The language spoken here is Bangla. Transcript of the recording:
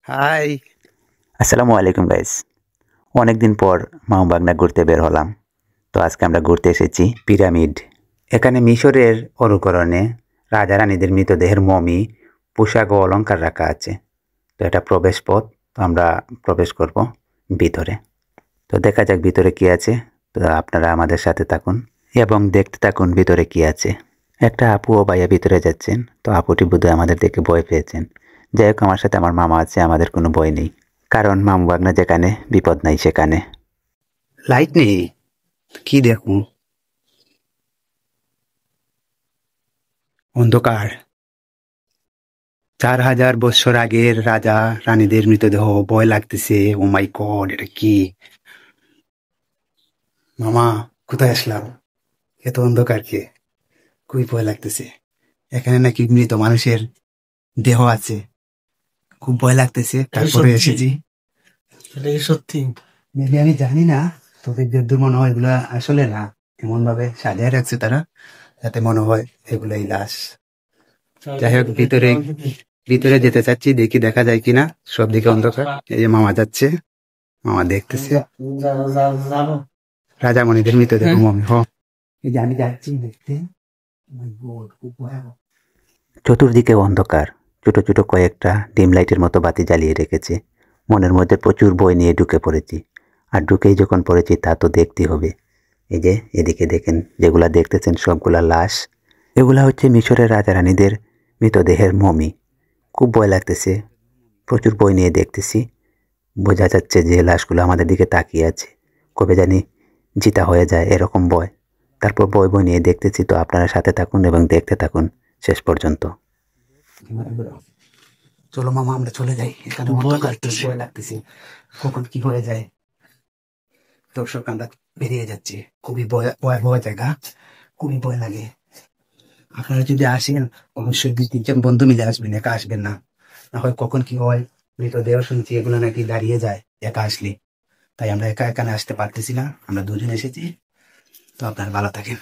হাই, আসসালামু আলাইকুম গাইস। অনেকদিন পর মাওবাগনা ঘুরতে বের হলাম। তো আজকে আমরা ঘুরতে এসেছি পিরামিড। এখানে মিশরের অনুকরণে রাজা রানীদের মৃতদেহের মমি, পোশাক ও অলংকার রাখা আছে। তো এটা প্রবেশ পথ। তো আমরা প্রবেশ করব ভিতরে। তো দেখা যাক ভিতরে কি আছে। তো আপনারা আমাদের সাথে থাকুন এবং দেখতে থাকুন ভিতরে কি আছে। একটা আপু ও ভাইয়া ভিতরে যাচ্ছেন। তো আপুটি বোধহয় আমাদের দেখে ভয় পেয়েছেন। যাই হোক, আমার সাথে আমার মামা আছে, আমাদের কোনো ভয় নেই, কারণ মামু বাগনা যেখানে বিপদ নাই সেখানে। লাইট নেই, কি দেখুন, অন্ধকার। 4000 বছর আগের রাজা রানীদের মৃতদেহ, ভয় লাগতেছে। ও মাই গড, এটা কি? মামা, কোথায় আসলাম? এত অন্ধকার কে? খুবই ভয় লাগতেছে। এখানে নাকি মৃত মানুষের দেহ আছে, খুব ভয় লাগতেছে। তারপরে এসেছি। এটা কি সত্যি? মেবি আমি জানি না, তবে যদ্দূর মনে হয় এগুলা আসলে না। এমন ভাবে সাজিয়ে রাখছে তারা যাতে মনে হয় এগুলাই লাশ। যাই হোক, ভিতরে ভিতরে যেতে চাচ্ছি, দেখি দেখা যায় কিনা। সব দিকে অন্ধকার। এই যে মামা যাচ্ছে, মামা দেখতেছে রাজামণিদের মৃতদেহ মমি। এই যে আমি যাচ্ছি দেখতে। My God, খুব ভয়াবহ। চতুর্দিকে অন্ধকার। ছোট ছোট কয়েকটা ডিম লাইটের মতো বাতি জ্বালিয়ে রেখেছে। মনের মধ্যে প্রচুর বই নিয়ে ঢুকে পড়েছি। আর ঢুকেই যখন পড়েছি তা তো দেখতে হবে। এই যে এদিকে দেখেন, যেগুলা দেখতেছেন সবগুলা লাশ। এগুলা হচ্ছে মিশরের রাজা রানীদের মৃতদেহের মমি। খুব ভয় লাগতেছে। প্রচুর বই নিয়ে দেখতেছি। বোঝা যাচ্ছে যে লাশগুলো আমাদের দিকে তাকিয়ে আছে। কবে জানি জিতা হয়ে যায়, এরকম ভয়। তারপর বই বই নিয়ে দেখতেছি। তো আপনারা সাথে থাকুন এবং দেখতে থাকুন শেষ পর্যন্ত। চলো মামা, আমরা চলে যাই। এখানে অন্ধকার, খুব ভয় লাগতেছে, কখন কি হয়ে যায়। দর্শক, আমরা বেরিয়ে যাচ্ছি। খুবই ভয়াবহ জায়গা, খুবই ভয় লাগে। আপনারা যদি আসেন, অবশ্যই 2-3 জন বন্ধু মিলে আসবেন, একা আসবেন না। না হয় কখন কি হয়। মৃতদেহ শুনছি এগুলো নাকি দাঁড়িয়ে যায় একা আসলে। তাই আমরা একা এখানে আসতে পারতেছি না, আমরা দুজন এসেছি। তো আপনারা ভালো থাকেন।